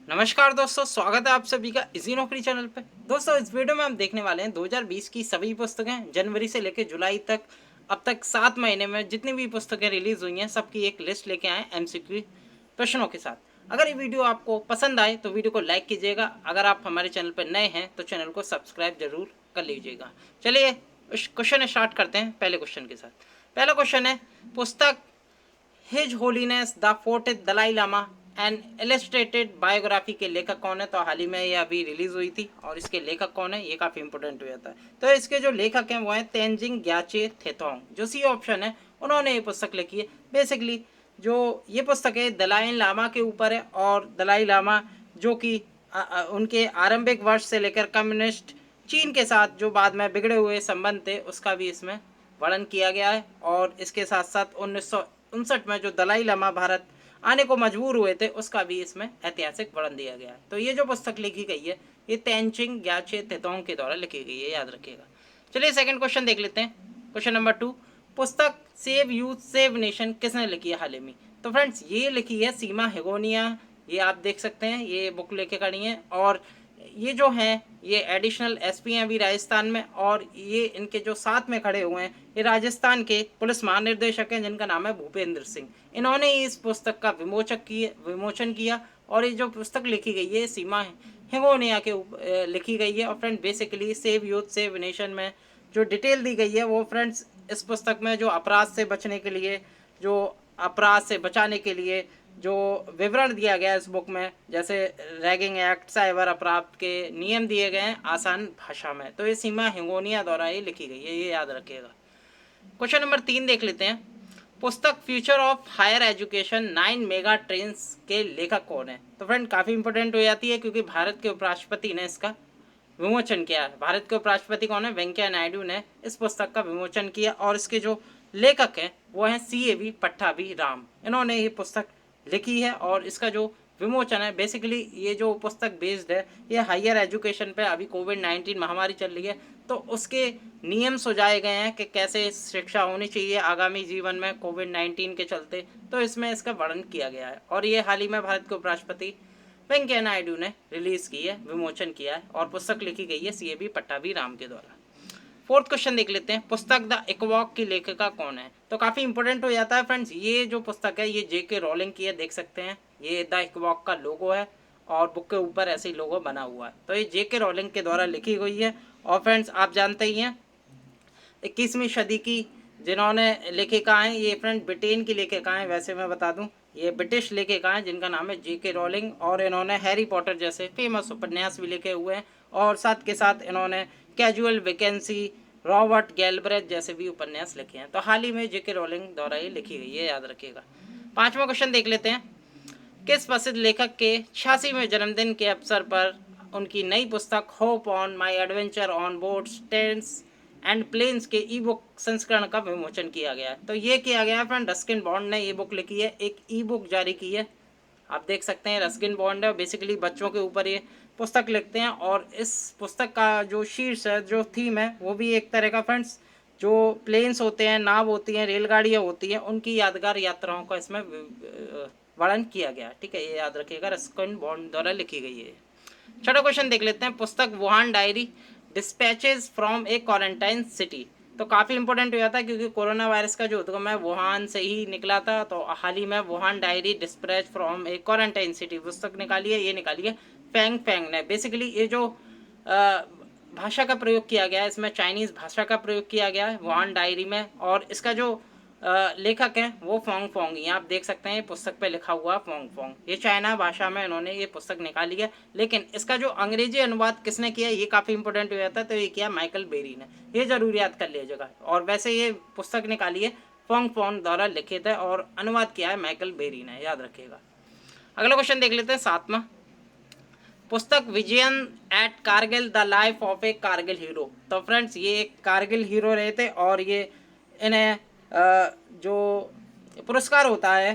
नमस्कार दोस्तों, स्वागत है आप सभी का इजी नौकरी चैनल पे। दोस्तों, इस वीडियो में हम देखने वाले हैं 2020 की सभी पुस्तकें जनवरी से लेकर जुलाई तक। अब तक 7 महीने में जितनी भी पुस्तकें रिलीज हुई हैं सबकी एक लिस्ट लेके आए एमसीक्यू प्रश्नों के साथ। अगर ये वीडियो आपको पसंद आए तो वीडियो को लाइक कीजिएगा। अगर आप हमारे चैनल पर नए हैं तो चैनल को सब्सक्राइब जरूर कर लीजिएगा। चलिए क्वेश्चन स्टार्ट करते हैं पहले क्वेश्चन के साथ। पहला क्वेश्चन है, पुस्तक his holiness the fourth Dalai Lama an illustrated biography के लेखक कौन है? तो हाल ही में ये अभी रिलीज हुई थी और इसके लेखक कौन है ये काफ़ी इंपॉर्टेंट हो जाता है। तो इसके जो लेखक हैं वो हैं तेंजिंग ग्याचे थेतोंग, जो सी ऑप्शन है उन्होंने ये पुस्तक लिखी है। बेसिकली जो ये पुस्तक है दलाई लामा के ऊपर है, और दलाई लामा जो कि उनके आरंभिक वर्ष से लेकर कम्युनिस्ट चीन के साथ जो बाद में बिगड़े हुए संबंध थे उसका भी इसमें वर्णन किया गया है। और इसके साथ साथ 1959 में जो दलाई लामा भारत आने को मजबूर हुए थे उसका भी इसमें ऐतिहासिक वर्णन दिया गया है। तो ये जो पुस्तक लिखी गई है ये तेंजिंग ग्याचे तेतोंग के द्वारा लिखी गई है, याद रखिएगा। चलिए सेकंड क्वेश्चन देख लेते हैं। क्वेश्चन नंबर 2, पुस्तक सेव यूथ सेव नेशन किसने लिखी है हाल ही में? तो फ्रेंड्स ये लिखी है सीमा हेगोनिया। ये आप देख सकते हैं, ये बुक लेके खड़ी है। और ये जो हैं ये एडिशनल एसपी हैं अभी राजस्थान में, और ये इनके जो साथ में खड़े हुए हैं ये राजस्थान के पुलिस महानिर्देशक हैं जिनका नाम है भूपेंद्र सिंह। इन्होंने इस पुस्तक का विमोचन किया। और ये जो पुस्तक लिखी गई है सीमा हिंगोनिया के लिखी गई है। और friend basically save youth save nation में जो डिटेल दी गई है वो फ्रेंड्स इस पुस्तक में जो अपराध से बचने के लिए, जो अपराध से बचाने के लिए जो विवरण दिया गया है इस बुक में, जैसे रैगिंग एक्ट, साइबर अपराध के नियम दिए गए हैं आसान भाषा में। तो ये सीमा हिंगोनिया द्वारा ये लिखी गई है, ये याद रखिएगा। क्वेश्चन नंबर 3 देख लेते हैं। पुस्तक future of higher education 9 mega trends के लेखक कौन है? तो फ्रेंड काफ़ी इंपॉर्टेंट हो जाती है क्योंकि भारत के उपराष्ट्रपति ने इसका विमोचन किया है। भारत के उपराष्ट्रपति कौन है? वेंकैया नायडू ने इस पुस्तक का विमोचन किया। और इसके जो लेखक हैं वो हैं CAV पट्टाभी राम। इन्होंने ये पुस्तक लिखी है। और इसका जो विमोचन है, बेसिकली ये जो पुस्तक बेस्ड है ये हायर एजुकेशन पे, अभी कोविड-19 महामारी चल रही है तो उसके नियम सुझाए गए हैं कि कैसे शिक्षा होनी चाहिए आगामी जीवन में कोविड-19 के चलते। तो इसमें इसका वर्णन किया गया है। और ये हाल ही में भारत के उपराष्ट्रपति वेंकैया नायडू ने रिलीज की है, विमोचन किया है। और पुस्तक लिखी गई है CAV पट्टाभी राम के द्वारा। फोर्थ क्वेश्चन देख लेते हैं। पुस्तक द इक्वॉक की लेखिका कौन है? तो काफ़ी इंपॉर्टेंट हो जाता है फ्रेंड्स। ये जो पुस्तक है ये JK रॉलिंग की है, देख सकते हैं ये द इक्वॉक का लोगो है और बुक के ऊपर ऐसे ही लोगो बना हुआ है। तो ये JK रॉलिंग के द्वारा लिखी गई है। और फ्रेंड्स आप जानते ही हैं 21वीं सदी की जिन्होंने लेखिका हैं ये फ्रेंड ब्रिटेन की लेखिका हैं। वैसे मैं बता दूं ये ब्रिटिश लेखिका हैं जिनका नाम है JK रॉलिंग। और इन्होंने हैरी पॉटर जैसे फेमस उपन्यास भी लिखे हुए हैं। और साथ के साथ इन्होंने कैजुअल वैकेंसी, रॉबर्ट गैलब्रेथ जैसे भी उपन्यास लिखे हैं। तो हाल ही में JK रॉलिंग द्वारा ये लिखी गई है, याद रखिएगा। पांचवा क्वेश्चन देख लेते हैं। किस प्रसिद्ध लेखक के 86वें जन्मदिन के अवसर पर उनकी नई पुस्तक hope on my adventure on boats, trains and planes के ई बुक संस्करण का विमोचन किया गया है? तो ये किया गया है फ्रेंड, रस्किन बॉन्ड ने ये बुक लिखी है, एक ई बुक जारी की है। आप देख सकते हैं रस्किन बॉन्ड है, बेसिकली बच्चों के ऊपर ये पुस्तक लिखते हैं। और इस पुस्तक का जो शीर्ष है, जो थीम है वो भी एक तरह का फ्रेंड्स जो प्लेन्स होते हैं, नाव होती हैं, रेलगाड़ियाँ होती हैं, उनकी यादगार यात्राओं का इसमें वर्णन किया गया। ठीक है, ये याद रखिएगा, रस्किन बॉन्ड द्वारा लिखी गई है। छठा क्वेश्चन देख लेते हैं। पुस्तक Wuhan diary dispatches from a quarantine city. तो काफ़ी इंपॉर्टेंट हो जाता है क्योंकि कोरोना वायरस का जो उद्गम है वुहान से ही निकला था। तो हाल ही में Wuhan diary dispatch from a quarantine city पुस्तक निकाली है, ये निकाली है फेंग फेंग ने। बेसिकली ये जो भाषा का प्रयोग किया गया है इसमें चाइनीज़ भाषा का प्रयोग किया गया है वुहान डायरी में। और इसका जो लेखक हैं वो फोंग फोंग, ये आप देख सकते हैं पुस्तक पे लिखा हुआ फोंग फोंग। ये चाइना भाषा में इन्होंने ये पुस्तक निकाली है। लेकिन इसका जो अंग्रेजी अनुवाद किसने किया ये काफ़ी इंपॉर्टेंट हो जाता है। तो ये किया माइकल बेरी ने, ये जरूर याद कर लीजिएगा। और वैसे ये पुस्तक निकाली है फोंग फोंग द्वारा लिखित है और अनुवाद किया है माइकल बेरी ने, याद रखिएगा। अगला क्वेश्चन देख लेते हैं, सातवां। पुस्तक Vijayant at Kargil the life of a Kargil hero. तो फ्रेंड्स ये एक कारगिल हीरो रहे थे और ये इन्हें जो पुरस्कार होता है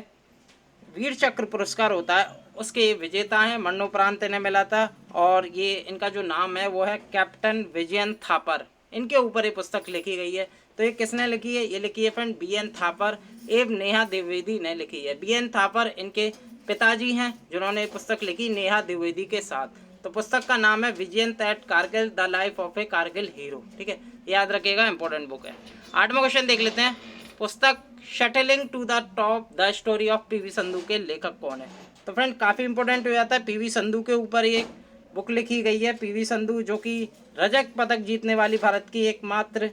वीर चक्र पुरस्कार होता है उसके विजेता हैं, मरणोपरांत इन्हें मिला था। और ये इनका जो नाम है वो है कैप्टन विजयन थापर, इनके ऊपर ये पुस्तक लिखी गई है। तो ये किसने लिखी है? ये लिखी है फ्रेंड BN थापर एवं नेहा द्विवेदी ने लिखी है। BN थापर इनके पिताजी हैं जिन्होंने पुस्तक लिखी नेहा द्विवेदी के साथ। तो पुस्तक का नाम है Vijayant at Kargil the life of a Kargil hero. ठीक है, याद रखिएगा, इंपॉर्टेंट बुक है। 8वां क्वेश्चन देख लेते हैं। पुस्तक shuttling to the top the story of PV Sindhu के लेखक कौन है? तो फ्रेंड काफ़ी इंपॉर्टेंट हो जाता है, पीवी संधू के ऊपर ये बुक लिखी गई है। पीवी संधू जो कि रजत पदक जीतने वाली भारत की एकमात्र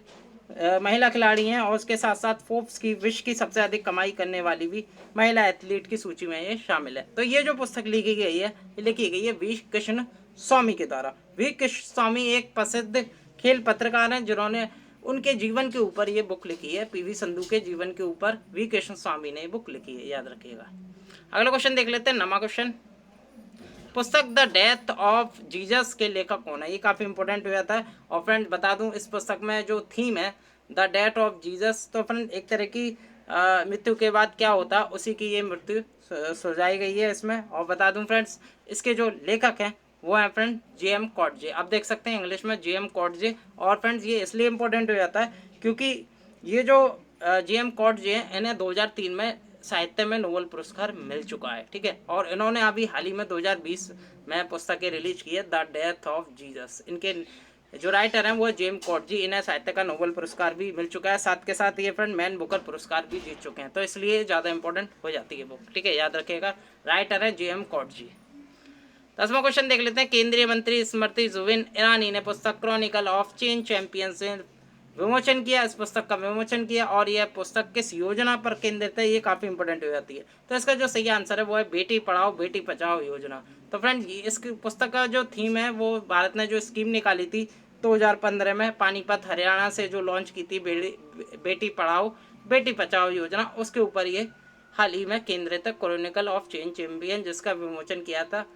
महिला खिलाड़ी हैं और उसके साथ साथ फोर्ब्स की विश्व की सबसे अधिक कमाई करने वाली भी महिला एथलीट की सूची में ये शामिल है। तो ये जो पुस्तक लिखी गई है, ये लिखी गई है वी कृष्ण स्वामी के द्वारा। वी कृष्ण स्वामी एक प्रसिद्ध खेल पत्रकार हैं जिन्होंने उनके जीवन के ऊपर ये बुक लिखी है। पीवी संधू के जीवन के ऊपर वी कृष्ण स्वामी ने ये बुक लिखी है, याद रखिएगा। अगला क्वेश्चन देख लेते हैं, 9वां क्वेश्चन। पुस्तक द डेथ ऑफ जीसस के लेखक कौन है? ये काफ़ी इंपॉर्टेंट हो जाता है। और फ्रेंड बता दूं, इस पुस्तक में जो थीम है द डेथ ऑफ जीसस, तो फ्रेंड एक तरह की मृत्यु के बाद क्या होता है उसी की ये मृत्यु सुझाई गई है इसमें। और बता दूं फ्रेंड्स, इसके जो लेखक हैं वो हैं फ्रेंड जे.एम. कॉटजे। आप देख सकते हैं इंग्लिश में जे.एम. कॉटजे। और फ्रेंड्स ये इसलिए इम्पोर्टेंट हो जाता है क्योंकि ये जो जे.एम. कॉटजे हैं, इन्हें 2003 में साहित्य में नोबेल पुरस्कार मिल चुका है। ठीक है, और इन्होंने अभी हाल ही में 2020 में पुस्तकें रिलीज की है द डेथ ऑफ जीसस। इनके जो राइटर हैं वो जे.एम. कॉटजे, इन्हें साहित्य का नोबेल पुरस्कार भी मिल चुका है। साथ के साथ ये फ्रेंड मैन बुकर पुरस्कार भी जीत चुके हैं, तो इसलिए ज़्यादा इंपॉर्टेंट हो जाती है बुक। ठीक है, याद रखिएगा, राइटर है जे.एम. कॉटजे। 10वां क्वेश्चन देख लेते हैं। केंद्रीय मंत्री स्मृति जुबिन ईरानी ने पुस्तक क्रॉनिकल ऑफ चेन चैंपियंस विमोचन किया। इस पुस्तक का विमोचन किया और यह पुस्तक किस योजना पर केंद्रित है? ये काफ़ी इंपॉर्टेंट हो जाती है। तो इसका जो सही आंसर है वो है बेटी पढ़ाओ बेटी बचाओ योजना। तो फ्रेंड इस पुस्तक का जो थीम है वो भारत ने जो स्कीम निकाली थी 2015 में पानीपत हरियाणा से जो लॉन्च की थी बेटी पढ़ाओ बेटी बचाओ योजना, उसके ऊपर ये हाल ही में केंद्रित है क्रॉनिकल ऑफ चेन चैंपियन, जिसका विमोचन किया था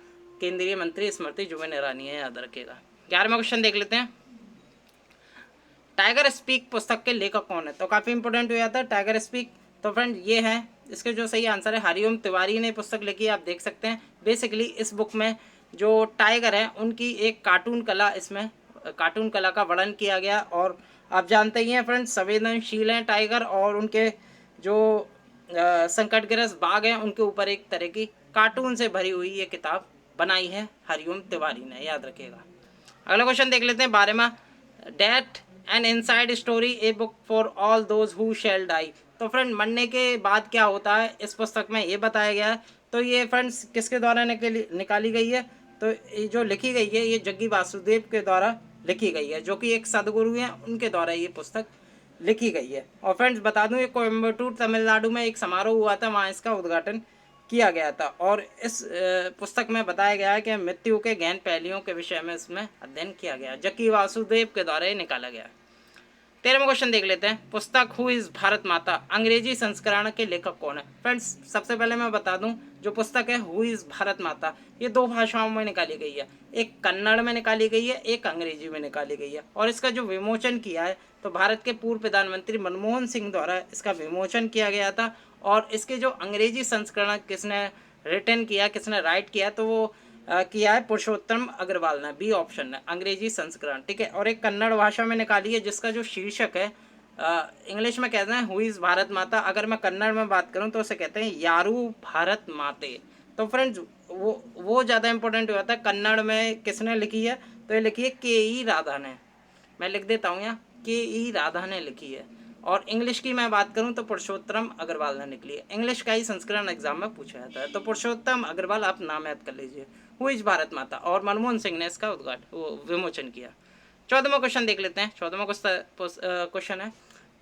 केंद्रीय मंत्री स्मृति जुबिन ईरानी है, याद रखेगा। 11वां क्वेश्चन देख लेते हैं। टाइगर स्पीक पुस्तक के लेखक कौन है? तो काफ़ी इंपॉर्टेंट हो जाता है टाइगर स्पीक। तो फ्रेंड ये है, इसके जो सही आंसर है हरिओम तिवारी ने पुस्तक लिखी है। आप देख सकते हैं बेसिकली इस बुक में जो टाइगर है उनकी एक कार्टून कला, इसमें कार्टून कला का वर्णन किया गया। और आप जानते ही हैं फ्रेंड्स, संवेदनशील हैं टाइगर और उनके जो संकटग्रस्त बाघ हैं उनके ऊपर एक तरह की कार्टून से भरी हुई ये किताब बनाई है हरिओम तिवारी ने, याद रखिएगा। अगला क्वेश्चन देख लेते हैं 12वां। Death an inside story a book for all those who shall die. तो फ्रेंड मरने के बाद क्या होता है इस पुस्तक में ये बताया गया है। तो ये फ्रेंड्स किसके द्वारा निकाली गई है? तो ये जो लिखी गई है ये जग्गी वासुदेव के द्वारा लिखी गई है, जो कि एक सदगुरु हैं, उनके द्वारा ये पुस्तक लिखी गई है। और फ्रेंड्स बता दूं, ये कोयम्बटूर तमिलनाडु में एक समारोह हुआ था, वहाँ इसका उद्घाटन किया गया था। और इस पुस्तक में बताया गया है कि मृत्यु के गहन पहलुओं के विषय में इसमें अध्ययन किया गया, जग्गी वासुदेव के द्वारा ये निकाला गया। 13वां क्वेश्चन देख लेते हैं। पुस्तक हु इज़ भारत माता अंग्रेजी संस्करण के लेखक कौन है? फ्रेंड्स सबसे पहले मैं बता दूं, जो पुस्तक है हु इज़ भारत माता, ये 2 भाषाओं में निकाली गई है। एक कन्नड़ में निकाली गई है, एक अंग्रेजी में निकाली गई है। और इसका जो विमोचन किया है तो भारत के पूर्व प्रधानमंत्री मनमोहन सिंह द्वारा इसका विमोचन किया गया था। और इसके जो अंग्रेजी संस्करण किसने रिटर्न किया, किसने राइट किया, तो वो किया है पुरुषोत्तम अग्रवाल ने, बी ऑप्शन है अंग्रेजी संस्करण। ठीक है, और एक कन्नड़ भाषा में निकाली है जिसका जो शीर्षक है इंग्लिश में कहते हैं हु इज़ भारत माता। अगर मैं कन्नड़ में बात करूं तो उसे कहते हैं यारू भारत माते। तो फ्रेंड्स वो ज़्यादा इंपॉर्टेंट हो जाता है। कन्नड़ में किसने लिखी है? तो ये लिखी है के.ई. राधा ने। मैं लिख देता हूँ यहाँ, के.ई. राधा ने लिखी है। और इंग्लिश की मैं बात करूं तो पुरुषोत्तम अग्रवाल ने निकली है। इंग्लिश का ही संस्करण एग्जाम में पूछा जाता है, तो पुरुषोत्तम अग्रवाल आप नाम याद कर लीजिए। हु इज़ भारत माता, और मनमोहन सिंह ने इसका विमोचन किया। 14वां क्वेश्चन देख लेते हैं। 14वां क्वेश्चन है,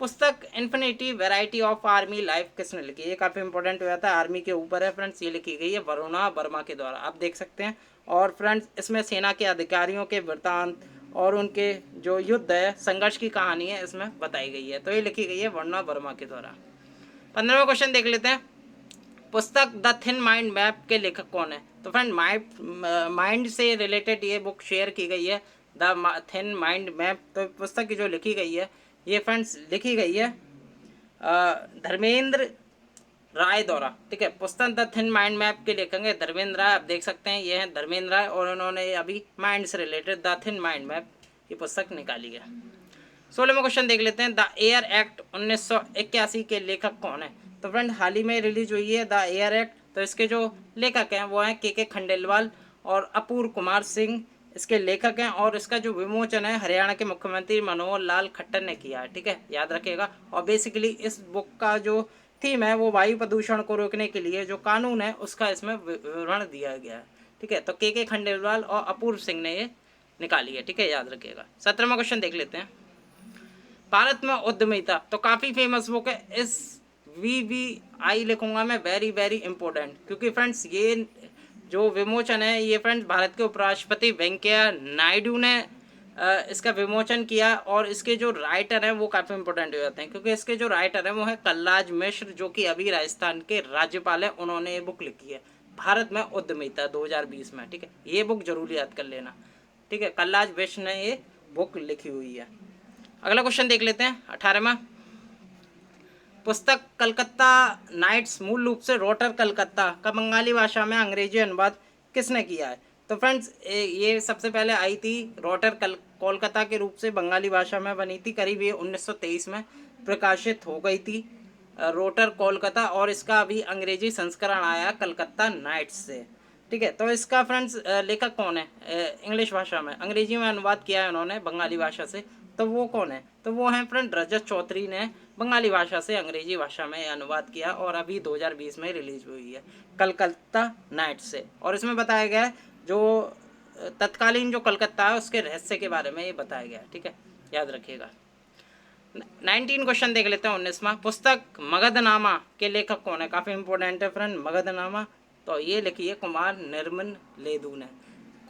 पुस्तक infinity variety of army life किसने लिखी है? ये काफ़ी इंपॉर्टेंट हो जाता है, आर्मी के ऊपर है फ्रेंड्स। ये लिखी गई है वरुणा वर्मा के द्वारा, आप देख सकते हैं। और फ्रेंड्स इसमें सेना के अधिकारियों के वृत्तांत और उनके जो युद्ध है, संघर्ष की कहानी है इसमें बताई गई है। तो ये लिखी गई है वरुणा वर्मा के द्वारा। 15वां क्वेश्चन देख लेते हैं। पुस्तक द थिन माइंड मैप के लेखक कौन है? तो फ्रेंड माइंड से रिलेटेड ये बुक शेयर की गई है, द थिन माइंड मैप। तो पुस्तक की जो लिखी गई है ये फ्रेंड्स लिखी गई है धर्मेंद्र राय द्वारा। ठीक है, पुस्तक द थिन माइंड मैप के लेखक है धर्मेंद्र राय। आप देख सकते हैं ये हैं धर्मेंद्र राय, और उन्होंने अभी माइंड से related the thin mind map ये पुस्तक निकाली है। 16वां क्वेश्चन देख लेते हैं। द एयर एक्ट 1981 के लेखक कौन है? तो फ्रेंड हाल ही में रिलीज हुई है द एयर एक्ट तो इसके जो लेखक हैं वो हैं के खंडेलवाल और अपूर्व कुमार सिंह इसके लेखक हैं, और इसका जो विमोचन है हरियाणा के मुख्यमंत्री मनोहर लाल खट्टर ने किया है। ठीक है, याद रखिएगा। और बेसिकली इस बुक का जो थीम है वो वायु प्रदूषण को रोकने के लिए जो कानून है उसका इसमें विवरण दिया गया है। ठीक है, तो के खंडेलवाल और अपूर्व सिंह ने ये निकाली है। ठीक है, याद रखिएगा। 17वां क्वेश्चन देख लेते हैं। भारत में उद्यमिता तो काफ़ी फेमस बुक है। इस VVI लिखूंगा मैं, वेरी वेरी इंपॉर्टेंट, क्योंकि फ्रेंड्स ये जो विमोचन है ये फ्रेंड्स भारत के उपराष्ट्रपति वेंकैया नायडू ने इसका विमोचन किया, और इसके जो राइटर हैं वो काफ़ी इंपॉर्टेंट हो जाते हैं, क्योंकि इसके जो राइटर हैं वो है कलराज मिश्र, जो कि अभी राजस्थान के राज्यपाल हैं। उन्होंने ये बुक लिखी है, भारत में उद्यमिता 2020 में। ठीक है, ये बुक जरूर याद कर लेना। ठीक है, कलराज मिश्र ने ये बुक लिखी हुई है। अगला क्वेश्चन देख लेते हैं, 18वां। पुस्तक कलकत्ता नाइट्स मूल रूप से रोटर कलकत्ता का बंगाली भाषा में अंग्रेजी अनुवाद किसने किया है? तो फ्रेंड्स ये सबसे पहले आई थी रोटर कोलकाता के रूप से बंगाली भाषा में बनी थी, करीब ये 1923 में प्रकाशित हो गई थी रोटर कोलकाता, और इसका अभी अंग्रेजी संस्करण आया कलकत्ता नाइट्स से। ठीक है, तो इसका फ्रेंड्स लेखक कौन है? इंग्लिश भाषा में, अंग्रेजी में अनुवाद किया है उन्होंने बंगाली भाषा से, तो वो कौन है? तो वो हैं फ्रेंड रजत चौधरी ने बंगाली भाषा से अंग्रेजी भाषा में अनुवाद किया, और अभी 2020 में रिलीज हुई है कलकत्ता नाइट से। और इसमें बताया गया है जो तत्कालीन जो कलकत्ता है उसके रहस्य के बारे में ये बताया गया है। ठीक है, याद रखिएगा। 19 क्वेश्चन देख लेते हैं। 19वां। पुस्तक मगधनामा के लेखक कौन है? काफ़ी इंपॉर्टेंट है फ्रेंड मगधनामा, तो ये लिखी है कुमार निर्मल लेदू ने।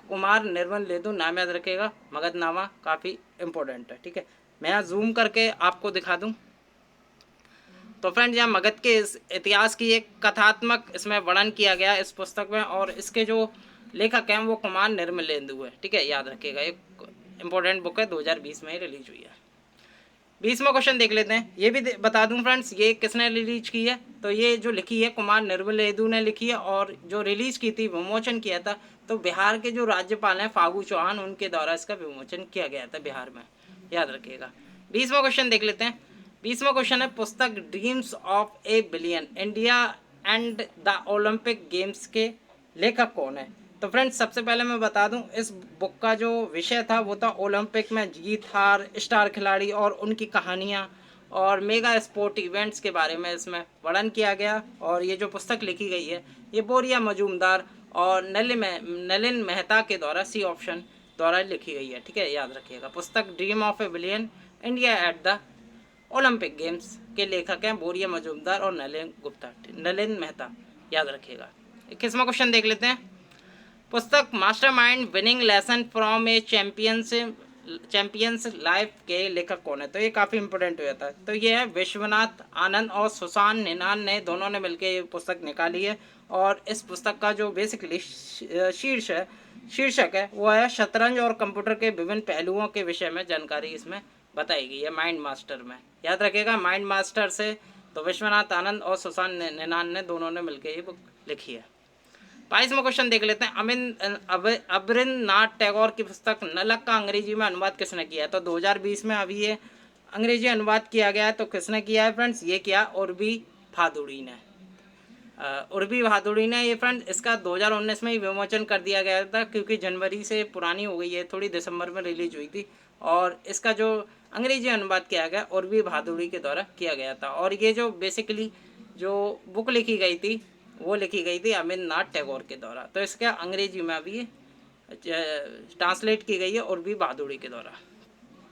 कुमार निर्मल लेदू नाम याद रखिएगा। मगधनामा काफ़ी इंपॉर्टेंट है। ठीक है, मैं यहाँ जूम करके आपको दिखा दूँ तो फ्रेंड यहाँ मगध के इस इतिहास की एक कथात्मक इसमें वर्णन किया गया है इस पुस्तक में, और इसके जो लेखक हैं वो कुमार निर्मल लेदू है। ठीक है, याद रखिएगा। एक इंपॉर्टेंट बुक है, 2020 में ही रिलीज हुई है। 20वां क्वेश्चन देख लेते हैं। ये भी बता दूं फ्रेंड्स ये किसने रिलीज की है? तो ये जो लिखी है कुमार निर्मल लेदू ने लिखी है, और जो रिलीज की थी, विमोचन किया था, तो बिहार के जो राज्यपाल हैं फागू चौहान, उनके द्वारा इसका विमोचन किया गया था बिहार में। याद रखिएगा। 20वां क्वेश्चन देख लेते हैं। 20वां क्वेश्चन है पुस्तक dreams of A billion India and the Olympic games के लेखक कौन है? तो फ्रेंड्स सबसे पहले मैं बता दूं इस बुक का जो विषय था वो था ओलंपिक में जीत हार, स्टार खिलाड़ी और उनकी कहानियां, और मेगा स्पोर्ट इवेंट्स के बारे में इसमें वर्णन किया गया। और ये जो पुस्तक लिखी गई है ये बोरिया मजूमदार और नलिन मेहता के द्वारा, सी ऑप्शन द्वारा लिखी गई है। ठीक है, याद रखिएगा। पुस्तक dream of A billion India at the Olympic games के लेखक हैं बोरिया मजूमदार और नलिन मेहता। याद रखिएगा। 21वां क्वेश्चन देख लेते हैं। पुस्तक mastermind winning lesson from A champions life के लेखक कौन है? तो ये काफ़ी इंपॉर्टेंट हो जाता है। तो ये है विश्वनाथ आनंद और सुसान निनान ने, दोनों ने मिलकर ये पुस्तक निकाली है। और इस पुस्तक का जो बेसिकली शीर्षक है वो है शतरंज और कंप्यूटर के विभिन्न पहलुओं के विषय में जानकारी इसमें बताई गई है माइंड मास्टर में। याद रखिएगा, माइंड मास्टर से तो विश्वनाथ आनंद और सुसान निनान ने दोनों ने मिलकर ये बुक लिखी है। 22वां क्वेश्चन देख लेते हैं। अबरिंद्रनाथ टैगोर की पुस्तक नलक का अंग्रेजी में अनुवाद किसने किया है? तो 2020 में अभी ये अंग्रेजी अनुवाद किया गया है। तो किसने किया है फ्रेंड्स? ये किया उर्वी भादुड़ी ने। उर्वी भादुड़ी ने ये फ्रेंड्स इसका 2019 में ही विमोचन कर दिया गया था, क्योंकि जनवरी से पुरानी हो गई है थोड़ी, दिसंबर में रिलीज हुई थी। और इसका जो अंग्रेजी अनुवाद किया गया उर्वी भादुड़ी के द्वारा किया गया था। और ये जो बेसिकली जो बुक लिखी गई थी वो लिखी गई थी अमितनाथ टैगोर के द्वारा। तो इसका अंग्रेजी में अभी ट्रांसलेट की गई है उर्वी भादुड़ी के द्वारा।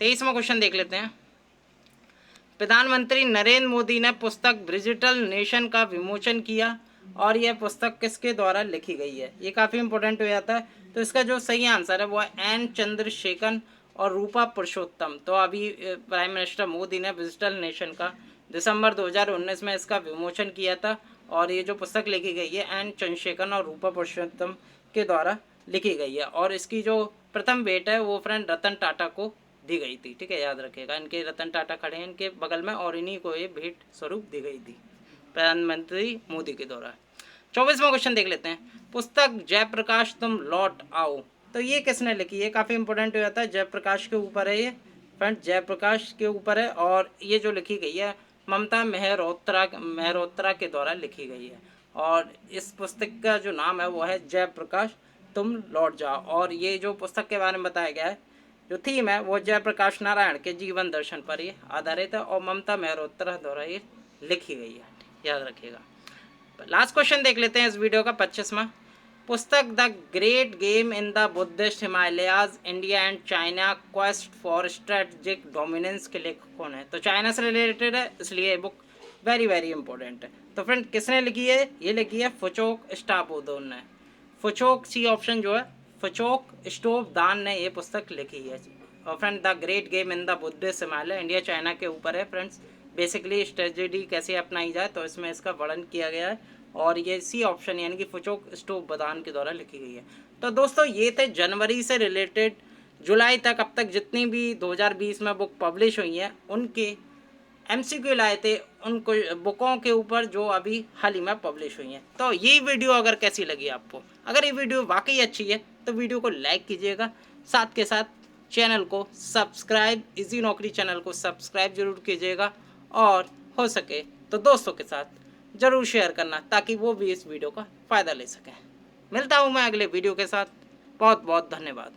23वां क्वेश्चन देख लेते हैं। प्रधानमंत्री नरेंद्र मोदी ने पुस्तक डिजिटल नेशन का विमोचन किया, और यह पुस्तक किसके द्वारा लिखी गई है? ये काफ़ी इंपॉर्टेंट हो जाता है। तो इसका जो सही आंसर है वो है एन चंद्रशेखर और रूपा पुरुषोत्तम। तो अभी प्राइम मिनिस्टर मोदी ने डिजिटल नेशन का दिसंबर 2019 में इसका विमोचन किया था, और ये जो पुस्तक लिखी गई है एन चंद्रशेखर और रूपा पुरुषोत्तम के द्वारा लिखी गई है। और इसकी जो प्रथम भेंट है वो फ्रेंड रतन टाटा को दी गई थी। ठीक है, याद रखिएगा। इनके रतन टाटा खड़े हैं इनके बगल में, और इन्हीं को ये भेंट स्वरूप दी गई थी प्रधानमंत्री मोदी के द्वारा। 24वां क्वेश्चन देख लेते हैं। पुस्तक जयप्रकाश तुम लौट आओ, तो ये किसने लिखी है? काफ़ी इंपॉर्टेंट हो जाता है। जयप्रकाश के ऊपर है ये फ्रेंड, जयप्रकाश के ऊपर है। और ये जो लिखी गई है ममता मेहरोत्रा के द्वारा लिखी गई है। और इस पुस्तक का जो नाम है वो है जयप्रकाश तुम लौट जाओ। और ये जो पुस्तक के बारे में बताया गया है, जो थीम है वो जयप्रकाश नारायण के जीवन दर्शन पर ये आधारित है और ममता मेहरोत्रा द्वारा ये लिखी गई है, याद रखिएगा। लास्ट क्वेश्चन देख लेते हैं इस वीडियो का 25वां। पुस्तक the great game in the Buddhist Himalayas India and China quest for strategic dominance के लेखक कौन है? तो चाइना से रिलेटेड है, इसलिए ये बुक वेरी वेरी इंपॉर्टेंट है। तो फ्रेंड किसने लिखी है? ये लिखी है फुचोक स्टापोदोन ने। फुचोक सी ऑप्शन जो है, फुचोक स्टोव दान ने ये पुस्तक लिखी है। और friend the great game in the Buddhist Himalaya India China के ऊपर है फ्रेंड्स। बेसिकली स्ट्रेटजी कैसे अपनाई जाए तो इसमें इसका वर्णन किया गया है और ये सी ऑप्शन यानी कि फुचोक स्टोव बदान के द्वारा लिखी गई है। तो दोस्तों ये थे जनवरी से रिलेटेड जुलाई तक अब तक जितनी भी 2020 में बुक पब्लिश हुई हैं उनके MCQ लाए थे उन बुकों के ऊपर जो अभी हाल ही में पब्लिश हुई हैं। तो ये वीडियो अगर कैसी लगी आपको, अगर ये वीडियो वाकई अच्छी है तो वीडियो को लाइक कीजिएगा, साथ के साथ चैनल को सब्सक्राइब, इजी नौकरी चैनल को सब्सक्राइब जरूर कीजिएगा और हो सके तो दोस्तों के साथ ज़रूर शेयर करना ताकि वो भी इस वीडियो का फ़ायदा ले सकें। मिलता हूँ मैं अगले वीडियो के साथ। बहुत बहुत धन्यवाद।